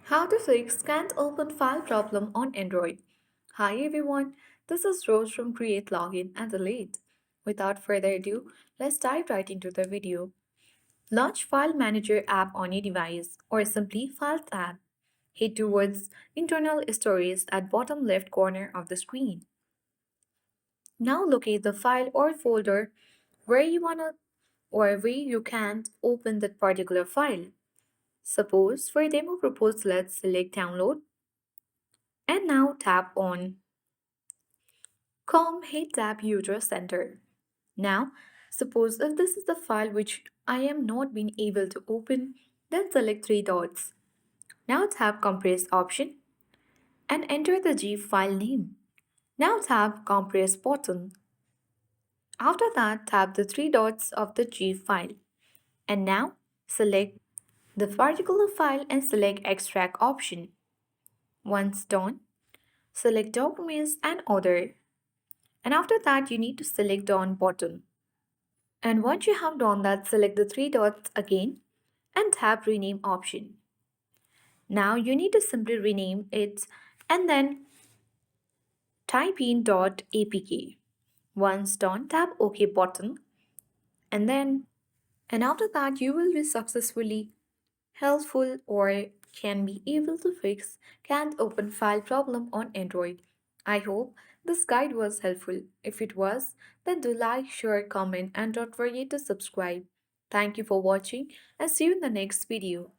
How to fix can't open file problem on Android. Hi everyone, this is Rose from Create Login and Delete. Without further ado, let's dive right into the video. Launch File Manager app on your device or simply Files tab. Head towards Internal Storage at bottom left corner of the screen. Now locate the file or folder where you wanna or where you can't open that particular file. Suppose for demo purpose, let's select download and now tap on Com Hate tab User Center. Now, suppose if this is the file which I am not being able to open, then select three dots. Now tap Compress option and enter the zip file name. Now tap Compress button. After that, tap the three dots of the zip file. And now select the particular file and select Extract option. Once done, select Documents and Other. And after that, you need to select Done button. And once you have done that, select the three dots again and tap Rename option. Now you need to simply rename it and then type in .apk. Once done, tap OK button and after that you will be successfully helpful or can be able to fix can't open file problem on Android. I hope this guide was helpful. If it was, then do like, share, comment and don't forget to subscribe. Thank you for watching and see you in the next video.